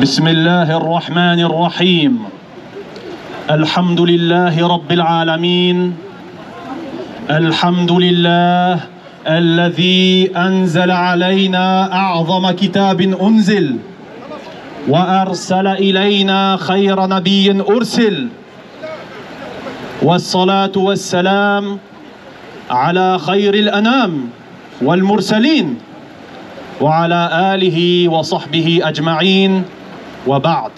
بسم الله الرحمن الرحيم الحمد لله رب العالمين الحمد لله الذي أنزل علينا أعظم كتاب أنزل وأرسل إلينا خير نبي أرسل والصلاة والسلام على خير الأنام والمرسلين وعلى آله وصحبه أجمعين وبعد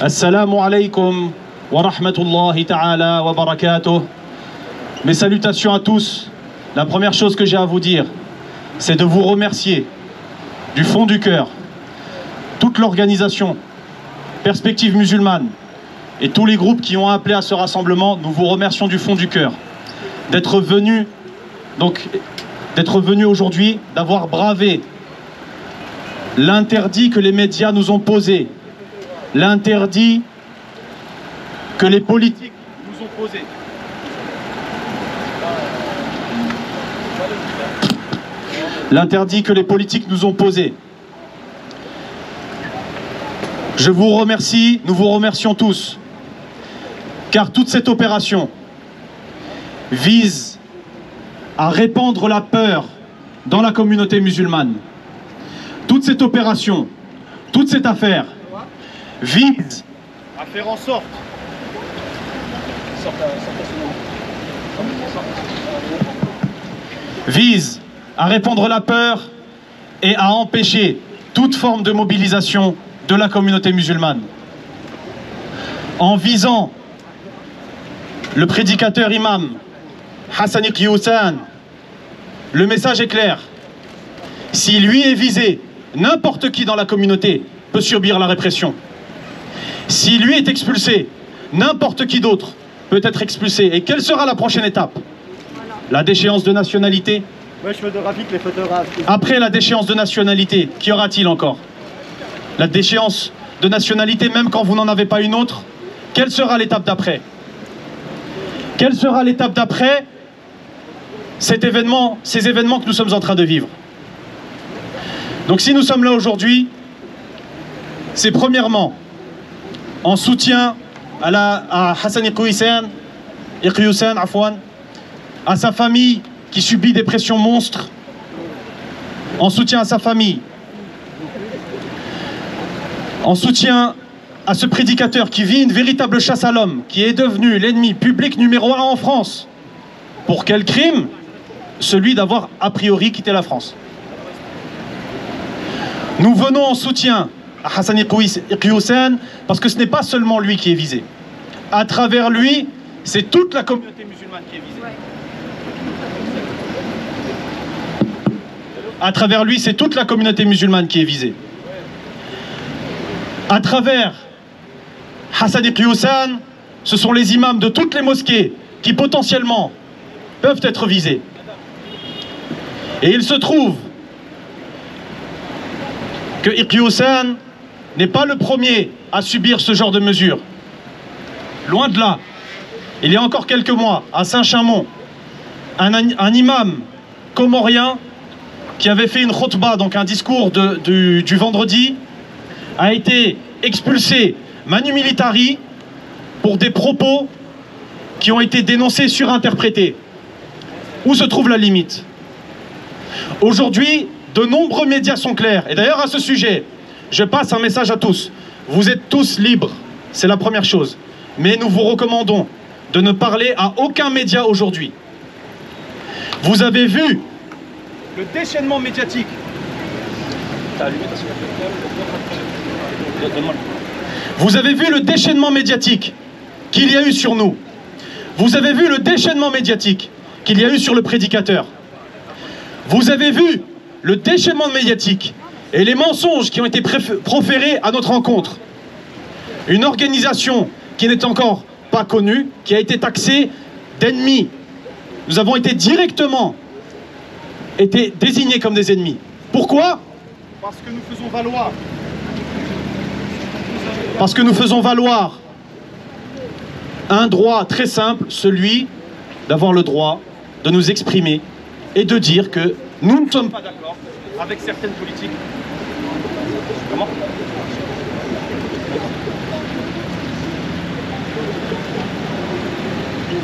السلام عليكم ورحمة الله تعالى وبركاته. Mes salutations à tous. La première chose que j'ai à vous dire, c'est de vous remercier du fond du cœur, toute l'organisation Perspective musulmane et tous les groupes qui ont appelé à ce rassemblement. Nous vous remercions du fond du cœur d'être venus aujourd'hui, d'avoir bravé l'interdit que les médias nous ont posé, l'interdit que les politiques nous ont posé. L'interdit que les politiques nous ont posé. Je vous remercie, nous vous remercions tous, car toute cette opération vise à répandre la peur dans la communauté musulmane. Toute cette opération, toute cette affaire vise à faire en sorte vise à répandre la peur et à empêcher toute forme de mobilisation de la communauté musulmane. En visant le prédicateur imam Hassani Qiyoussan, le message est clair. Si lui est visé, n'importe qui dans la communauté peut subir la répression. Si lui est expulsé, n'importe qui d'autre peut être expulsé. Et quelle sera la prochaine étape? La déchéance de nationalité. Après la déchéance de nationalité, qu'y aura-t-il encore? La déchéance de nationalité, même quand vous n'en avez pas une autre, quelle sera l'étape d'après? Quelle sera l'étape d'après ces événements que nous sommes en train de vivre? Donc si nous sommes là aujourd'hui, c'est premièrement en soutien à Hassani Qiyoussan, à sa famille qui subit des pressions monstres, en soutien à sa famille, en soutien à ce prédicateur qui vit une véritable chasse à l'homme, qui est devenu l'ennemi public numéro 1 en France. Pour quel crime? Celui d'avoir a priori quitté la France. Nous venons en soutien à Hassani Qiyoussan parce que ce n'est pas seulement lui qui est visé. À travers lui, c'est toute la communauté musulmane qui est visée. À travers lui, c'est toute la communauté musulmane qui est visée. À travers Hassani Qiyoussan, ce sont les imams de toutes les mosquées qui potentiellement peuvent être visés. Et il se trouve que Qiyoussan n'est pas le premier à subir ce genre de mesures. Loin de là. Il y a encore quelques mois, à Saint-Chamond, un imam comorien qui avait fait une khutbah, donc un discours du vendredi, a été expulsé manu militari pour des propos qui ont été dénoncés, surinterprétés. Où se trouve la limite? Aujourd'hui, de nombreux médias sont clairs. Et d'ailleurs, à ce sujet, je passe un message à tous. Vous êtes tous libres, c'est la première chose. Mais nous vous recommandons de ne parler à aucun média aujourd'hui. Vous avez vu le déchaînement médiatique. Vous avez vu le déchaînement médiatique qu'il y a eu sur nous. Vous avez vu le déchaînement médiatique qu'il y a eu sur le prédicateur. Vous avez vu le déchaînement médiatique et les mensonges qui ont été proférés à notre encontre. Une organisation qui n'est encore pas connue, qui a été taxée d'ennemis. Nous avons été directement désignés comme des ennemis. Pourquoi? Parce que nous faisons valoir. Parce que nous faisons valoir un droit très simple, celui d'avoir le droit de nous exprimer et de dire que nous ne sommes pas d'accord avec certaines politiques. Comment?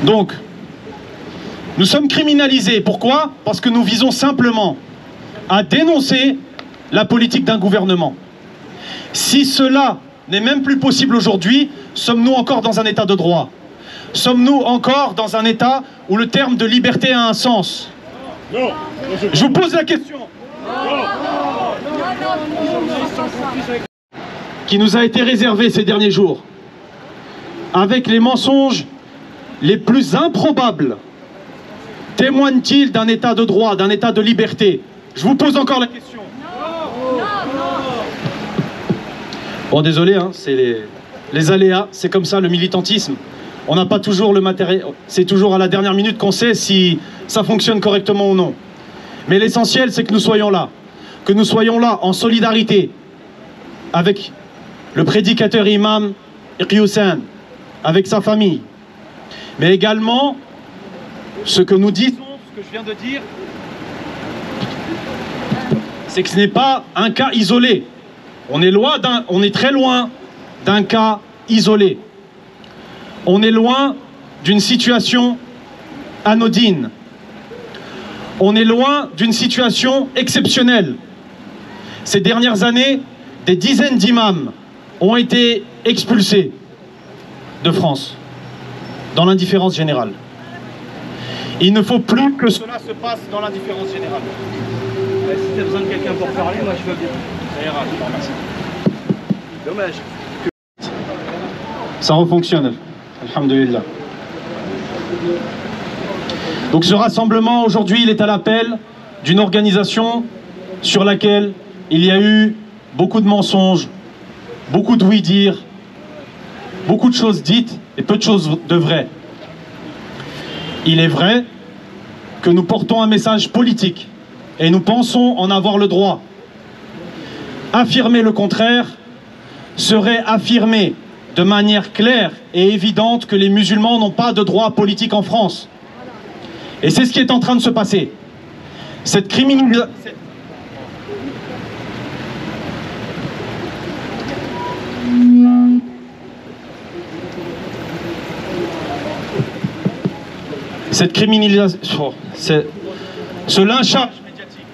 Donc, nous sommes criminalisés. Pourquoi? Parce que nous visons simplement à dénoncer la politique d'un gouvernement. Si cela n'est même plus possible aujourd'hui, sommes-nous encore dans un état de droit? Sommes-nous encore dans un état où le terme de liberté a un sens? Non. Je vous pose la question. Qui nous a été réservé ces derniers jours, avec les mensonges les plus improbables, témoigne-t-il d'un état de droit, d'un état de liberté? Je vous pose encore la question. Bon, désolé, hein, c'est les aléas, c'est comme ça le militantisme. On n'a pas toujours le matériel, c'est toujours à la dernière minute qu'on sait si ça fonctionne correctement ou non. Mais l'essentiel, c'est que nous soyons là en solidarité avec le prédicateur imam Iqi Hussein, avec sa famille. Mais également, ce que nous disons, ce que je viens de dire, c'est que ce n'est pas un cas isolé. On est très loin d'un cas isolé. On est loin d'une situation anodine. On est loin d'une situation exceptionnelle. Ces dernières années, des dizaines d'imams ont été expulsés de France, dans l'indifférence générale. Il ne faut plus que cela se passe dans l'indifférence générale. Si tu as besoin de quelqu'un pour parler, moi je veux bien. Ça ira, je te remercie. Dommage. Ça refonctionne, alhamdulillah. Donc ce rassemblement aujourd'hui, il est à l'appel d'une organisation sur laquelle il y a eu beaucoup de mensonges, beaucoup de oui-dire, beaucoup de choses dites et peu de choses de vraies. Il est vrai que nous portons un message politique et nous pensons en avoir le droit. Affirmer le contraire serait affirmer de manière claire et évidente que les musulmans n'ont pas de droit politique en France. Et c'est ce qui est en train de se passer. Cette criminalisation... Cette criminalisation... Ce lynchage médiatique.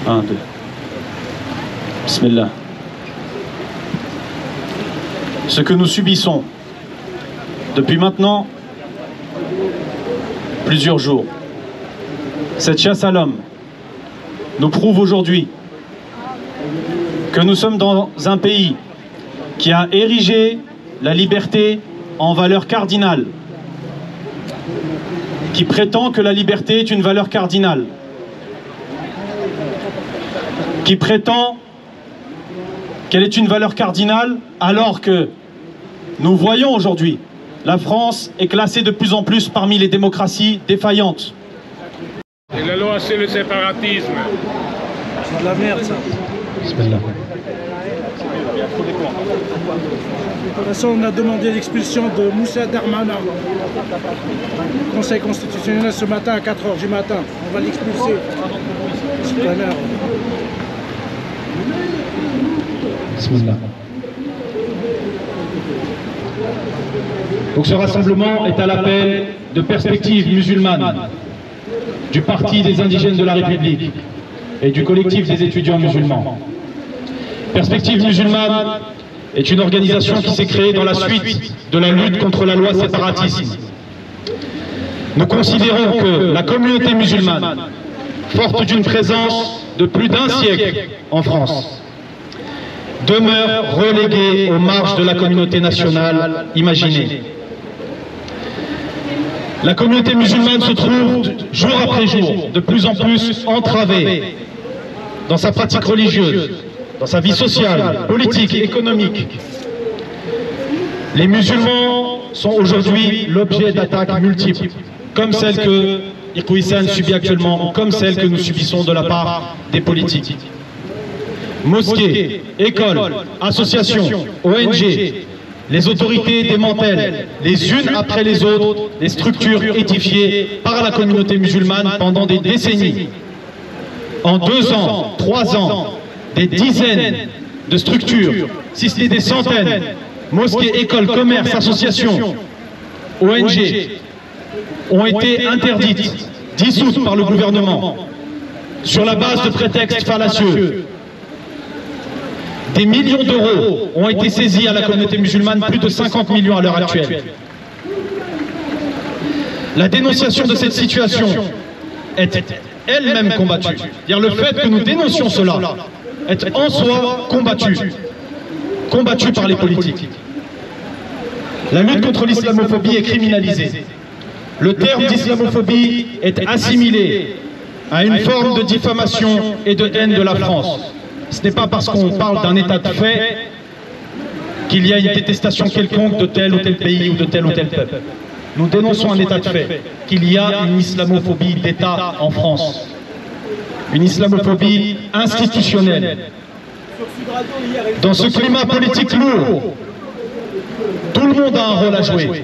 Un, deux. Bismillah. Ce que nous subissons depuis maintenant plusieurs jours, cette chasse à l'homme nous prouve aujourd'hui que nous sommes dans un pays qui a érigé la liberté en valeur cardinale, qui prétend que la liberté est une valeur cardinale, qui prétend qu'elle est une valeur cardinale alors que nous voyons aujourd'hui la France est classée de plus en plus parmi les démocraties défaillantes. Et la loi, c'est le séparatisme. C'est de la merde, ça. Bismillah. De toute façon, on a demandé l'expulsion de Moussa Darmanin. Conseil constitutionnel ce matin à 4 h du matin. On va l'expulser. C'est pas l'heure. Bismillah. Donc ce rassemblement est à l'appel de Perspectives musulmanes, du Parti des indigènes de la République et du collectif des étudiants musulmans. Perspectives musulmanes est une organisation qui s'est créée dans la suite de la lutte contre la loi séparatisme. Nous considérons que la communauté musulmane, forte d'une présence de plus d'un siècle en France, demeure reléguée aux marges de la communauté nationale imaginée. La communauté musulmane se trouve jour après jour de plus en plus entravée dans sa pratique religieuse, dans sa vie sociale, politique et économique. Les musulmans sont aujourd'hui l'objet d'attaques multiples, comme celles que Iqi Hussein subit actuellement, comme celles que nous subissons de la part des politiques. Mosquées, écoles, associations, ONG, les autorités démantèlent les unes après les autres les structures édifiées par la communauté musulmane pendant des décennies. En 2 ans, 3 ans, des dizaines de structures, si ce n'est des centaines, mosquées, écoles, commerces, associations, ONG, ont été interdites, dissoutes par le gouvernement, sur la base de prétextes fallacieux. Des millions d'euros ont été saisis à la communauté musulmane, plus de 50 millions à l'heure actuelle. La dénonciation de cette situation est elle-même combattue. C'est-à-dire le fait que nous dénoncions cela est en soi combattu par les politiques. La lutte contre l'islamophobie est criminalisée. Le terme d'islamophobie est assimilé à une forme de diffamation et de haine de la France. Ce n'est pas parce qu'on parle d'un état de fait qu'il y a une détestation quelconque de tel ou tel pays ou de tel ou tel peuple. Nous dénonçons un état de fait, qu'il y a une islamophobie d'État en France. Une islamophobie institutionnelle. Dans ce climat politique lourd, tout le monde a un rôle à jouer.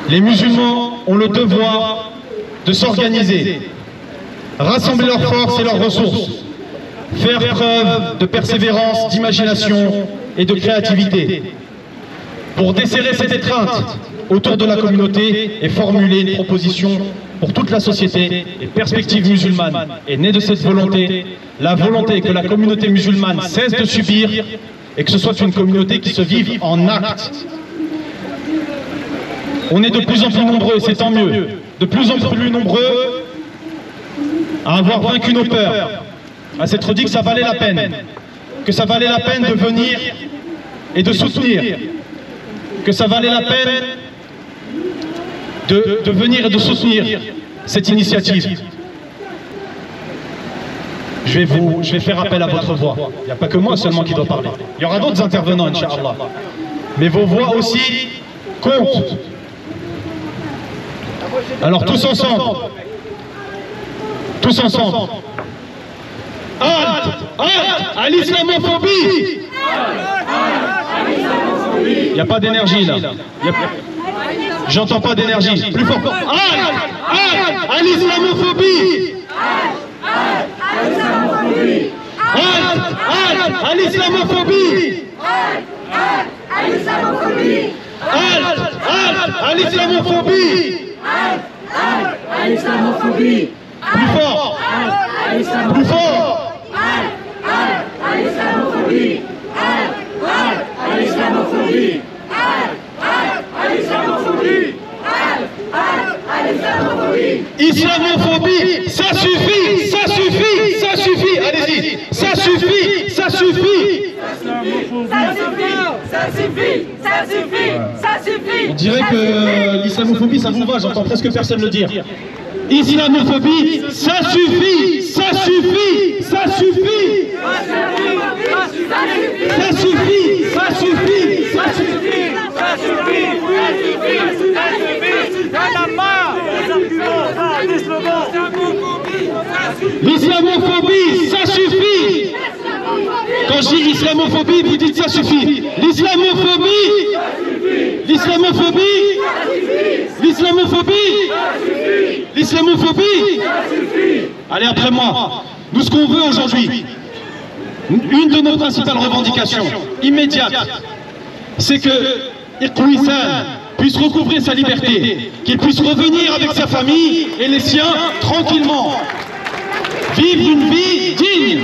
Les musulmans ont le devoir de s'organiser, rassembler leurs forces et leurs ressources, faire preuve de persévérance, d'imagination et de créativité pour desserrer cette étreinte autour de la communauté et formuler une proposition pour toute la société. Et Perspective musulmane est née de cette volonté, la volonté que la communauté musulmane cesse de subir et que ce soit une communauté qui se vive en actes. On est de plus en plus nombreux, et c'est tant mieux, de plus en plus nombreux à avoir vaincu nos peurs, à s'être dit que ça valait la peine, de venir et de soutenir, que ça valait la peine de venir et de soutenir cette initiative. Je vais faire appel à votre voix. Il n'y a pas que moi seulement qui dois parler. Il y aura d'autres intervenants, Inch'Allah. Mais vos voix aussi comptent. Alors tous ensemble. Halte à l'islamophobie. Il n'y a pas d'énergie là. J'entends pas d'énergie. Plus fort. Halte à l'islamophobie. Halte à l'islamophobie. Halte à l'islamophobie. Plus fort. Plus fort. Islamophobie, ça suffit, ça suffit, ça suffit, allez-y, ça suffit, ça suffit. Ça suffit. On dirait que l'islamophobie, ça vous va, j'entends presque personne le dire. Islamophobie, ça suffit, ça suffit, ça suffit. Ça suffit, ça suffit, ça suffit. L'islamophobie, ça suffit. Quand je dis islamophobie, vous dites ça suffit. L'islamophobie, allez après moi. Nous ce qu'on veut aujourd'hui, une de nos principales revendications immédiates, c'est que Iqwissane puisse recouvrer sa liberté, qu'il puisse revenir avec sa famille et les siens tranquillement, vivre une vie digne,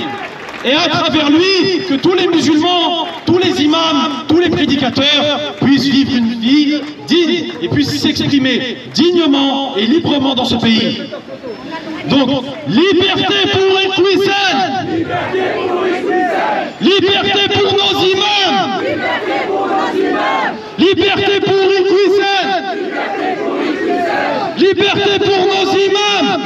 et à travers lui, que tous les musulmans, tous les imams, tous les prédicateurs puissent vivre une vie digne et puissent s'exprimer dignement et librement dans ce pays. Donc, liberté pour Iqwissane, liberté pour nos imams, liberté pour Iqwissane, liberté pour nos imams,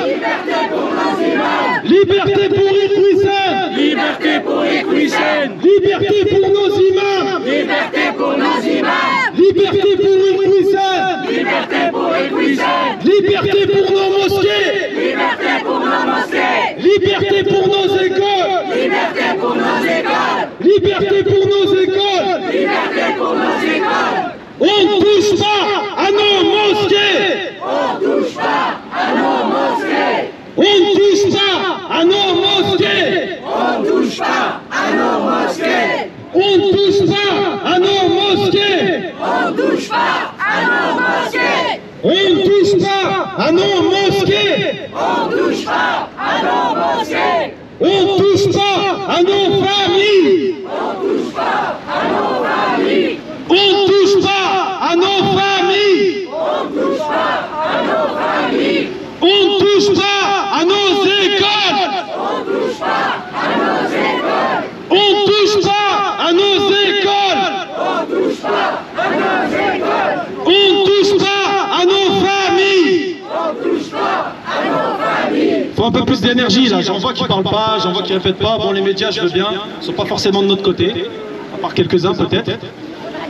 liberté pour Iqwissane, liberté pour Iqwissane, liberté pour nos imams, liberté pour nos imams, liberté pour Iqwissane, liberté pour Iqwissane, liberté pour nos mosquées, liberté pour nos mosquées, liberté pour nos écoles, liberté pour nos écoles, liberté pour nos écoles, liberté pour nos écoles. On ne touche pas à nos mosquées. On ne touche pas à nos mosquées. On ne touche pas mosquées. On ne touche pas à nos mosquées. On ne touche pas à nos mosquées. On ne touche pas à nos mosquées. On ne touche pas à nos mosquées. On ne touche pas à nos mosquées. On ne touche pas à nos familles. On ne touche pas à nos familles. On ne touche pas à nos familles. On ne touche pas à nos familles. On ne touche pas à nos écoles. On ne touche pas à nos écoles. On ne touche pas à nos écoles. On ne touche pas à nos écoles. On ne touche pas à nos familles. On ne touche pas à nos familles. Faut un peu plus d'énergie là, j'en vois qui parlent pas, j'en vois qui répètent pas. Bon, les médias, je veux bien, ils sont pas forcément de notre côté, à part quelques-uns peut-être.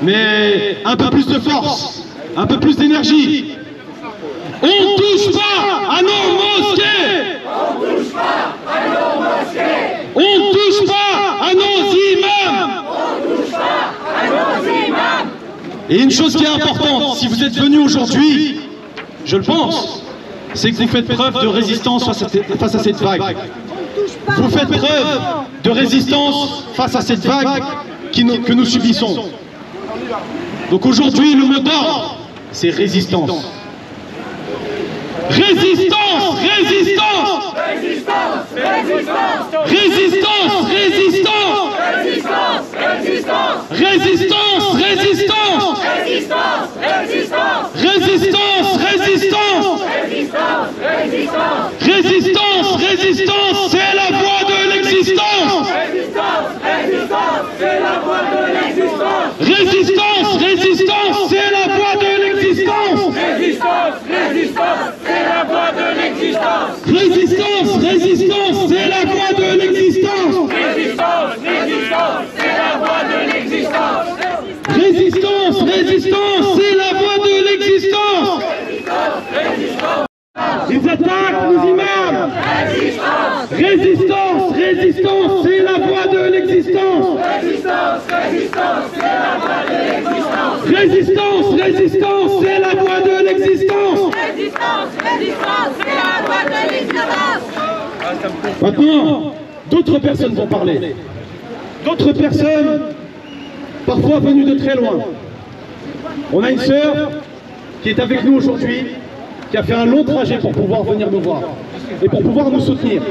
Mais un peu plus de force, un peu plus d'énergie. On ne touche pas à nos mosquées. On ne touche pas à nos mosquées. On ne touche pas à nos imams. On ne touche pas à nos imams. Et une chose qui est importante, si vous êtes venus aujourd'hui, je le pense, c'est que vous faites preuve de résistance face à cette vague. Vous faites preuve de résistance face à cette vague que nous subissons. Donc aujourd'hui, le mot d'ordre, c'est résistance. Résistance, résistance, résistance, résistance, résistance, résistance, résistance, résistance, résistance, résistance, résistance, résistance, résistance, résistance, résistance, résistance, c'est la voie de l'existence. Résistance, résistance, c'est la voie de l'existence. Résistance, résistance, c'est la voie de l'existence. Résistance, résistance, c'est la voie de l'existence. Résistance, résistance, c'est la voie de l'existence. Résistance, résistance, c'est la voie de l'existence. Résistance, résistance, c'est la voie de l'existence. Les attaques, nos imams. Résistance, résistance, c'est la voie de l'existence. Résistance, résistance, c'est la voie de l'existence. Résistance, résistance, c'est la voie de l'existence. Résistance, résistance, c'est la voie de l'existence. Maintenant, d'autres personnes vont parler. D'autres personnes, parfois venues de très loin. On a une sœur qui est avec nous aujourd'hui, qui a fait un long trajet pour pouvoir venir nous voir et pour pouvoir nous soutenir.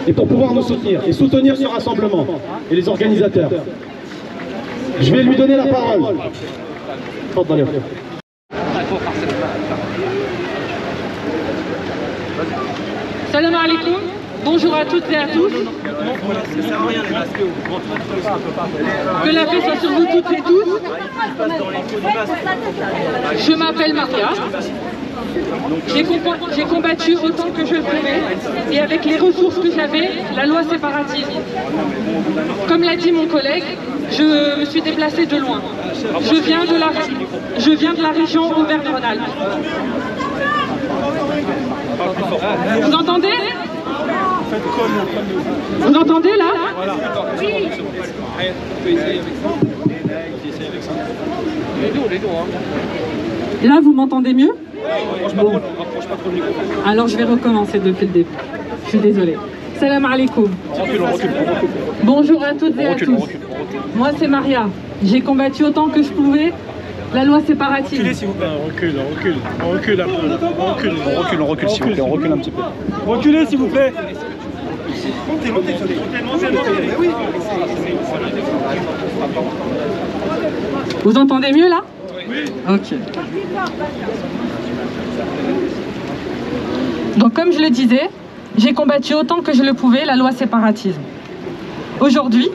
Et pour pouvoir nous soutenir et soutenir ce rassemblement et les organisateurs. Je vais lui donner la parole. Salam alaikum, bonjour à toutes et à tous. Que la paix soit sur vous toutes et tous. Je m'appelle Maria. J'ai combattu autant que je le pouvais et avec les ressources que j'avais, la loi séparatiste. Comme l'a dit mon collègue, je me suis déplacée de loin. Je viens de la région Auvergne-Rhône-Alpes. Vous entendez? Vous entendez là? Oui. Là, vous m'entendez mieux? Bon. Alors je vais recommencer depuis le début. Je suis désolée. Salam alaikum. Bonjour à toutes et à tous. Moi c'est Maria. J'ai combattu autant que je pouvais la loi séparatiste. Reculez s'il vous plaît. On recule un peu. On recule s'il vous plaît. On recule un petit peu. Reculez s'il vous plaît. Vous entendez mieux là? Oui. Ok. Donc comme je le disais, j'ai combattu autant que je le pouvais la loi séparatisme. Aujourd'hui,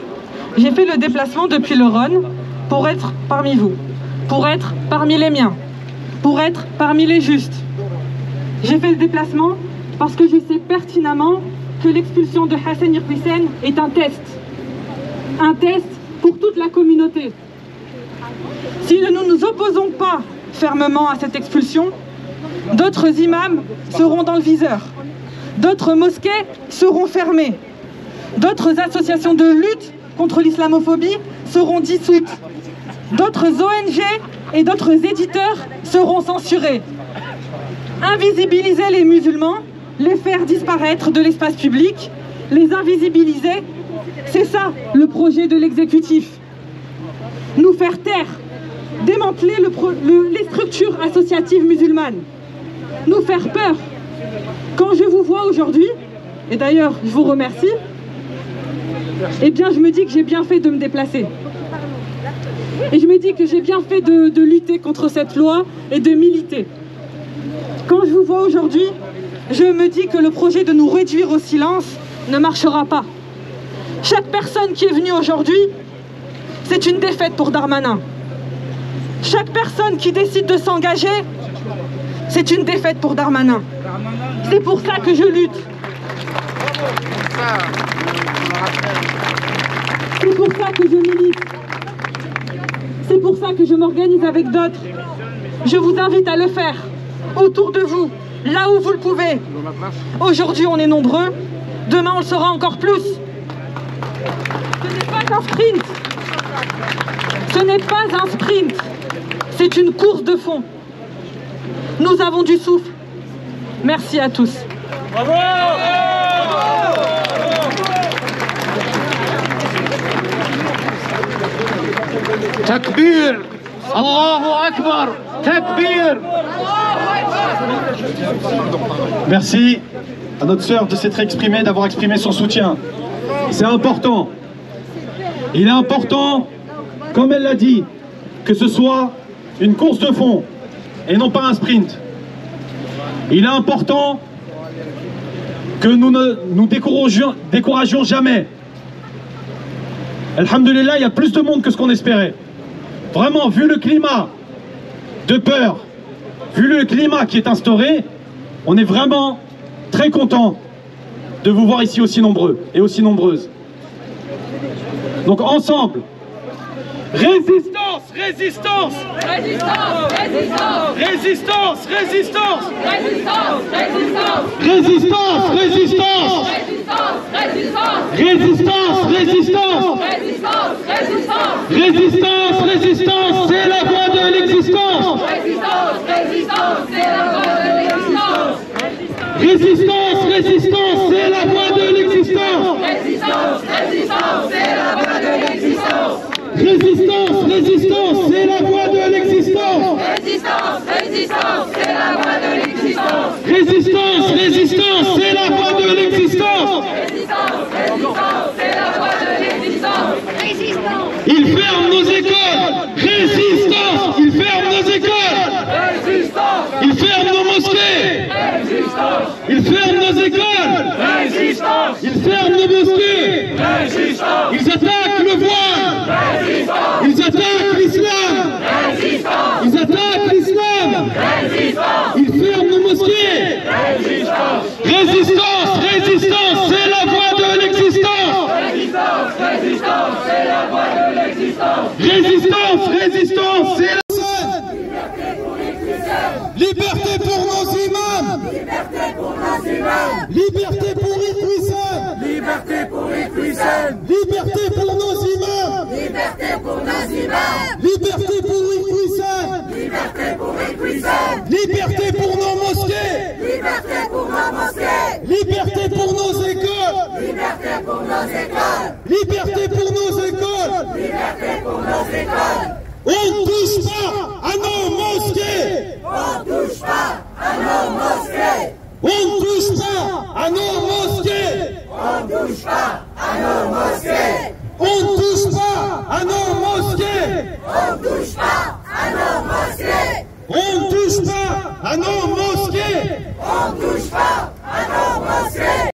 j'ai fait le déplacement depuis le Rhône pour être parmi vous, pour être parmi les miens, pour être parmi les justes. J'ai fait le déplacement parce que je sais pertinemment que l'expulsion de Hassan Irfisen est un test pour toute la communauté. Si nous ne nous opposons pas fermement à cette expulsion, d'autres imams seront dans le viseur, d'autres mosquées seront fermées, d'autres associations de lutte contre l'islamophobie seront dissoutes, d'autres ONG et d'autres éditeurs seront censurés. Invisibiliser les musulmans, les faire disparaître de l'espace public, les invisibiliser, c'est ça le projet de l'exécutif. Nous faire taire, démanteler les structures associatives musulmanes, nous faire peur. Quand je vous vois aujourd'hui, et d'ailleurs je vous remercie, eh bien je me dis que j'ai bien fait de me déplacer. Et je me dis que j'ai bien fait de lutter contre cette loi et de militer. Quand je vous vois aujourd'hui, je me dis que le projet de nous réduire au silence ne marchera pas. Chaque personne qui est venue aujourd'hui, c'est une défaite pour Darmanin. Chaque personne qui décide de s'engager, c'est une défaite pour Darmanin. C'est pour ça que je lutte. C'est pour ça que je milite. C'est pour ça que je m'organise avec d'autres. Je vous invite à le faire, autour de vous, là où vous le pouvez. Aujourd'hui, on est nombreux. Demain, on le sera encore plus. Ce n'est pas un sprint. Ce n'est pas un sprint. C'est une course de fond. Nous avons du souffle. Merci à tous. Bravo! Takbir! Allahu Akbar! Takbir! Merci à notre sœur de s'être exprimée, d'avoir exprimé son soutien. C'est important. Il est important, comme elle l'a dit, que ce soit une course de fond et non pas un sprint. Il est important que nous ne nous découragions jamais. Alhamdulillah, il y a plus de monde que ce qu'on espérait. Vraiment, vu le climat de peur, vu le climat qui est instauré, on est vraiment très content de vous voir ici aussi nombreux et aussi nombreuses. Donc ensemble, résistance, résistance, résistance, résistance, résistance, résistance, résistance, résistance, résistance, résistance, résistance, résistance, résistance, c'est la voie de l'existence. Résistance, c'est la voie de l'existence. Résistance, résistance, c'est la voie de l'existence. Résistance, c'est la voie de l'existence. Résistance, résistance, c'est la voie de l'existence. Résistance, c'est la voie de l'existence. Résistance, résistance, c'est la voie de l'existence. Résistance, c'est la voie de l'existence. Ils ferment nos écoles. Résistance. Ils ferment nos écoles. Résistance. Ils ferment nos mosquées. Résistance. Ils ferment nos écoles. Résistance. Ils ferment nos mosquées. Résistance. Ils attaquent le voile. Résistance. Ils attaquent l'islam. Résistance. Ils attaquent l'islam. Résistance. Ils ferment nos mosquées. Résistance. Résistance, résistance, c'est la voie de l'existence. Résistance, c'est la voie de l'existence. Résistance, résistance, c'est la... Liberté pour nos imams. Liberté pour nos imams. Liberté pour Iqwissem. Liberté pour Iqwissem. Liberté pour nos imams. Liberté pour nos imams. Liberté pour Iqwissem. Liberté pour Iqwissem. Liberté pour nos mosquées. Liberté pour nos mosquées. Liberté pour nos écoles. Liberté pour nos écoles. Liberté pour nos écoles. Liberté pour nos écoles. On ne touche pas à nos mosquées. On ne touche pas à nos mosquées. On ne touche pas à nos mosquées. On ne touche pas à nos mosquées. On ne touche pas à nos mosquées. On ne touche pas à nos mosquées. On ne touche pas à nos mosquées. On ne touche pas à nos mosquées.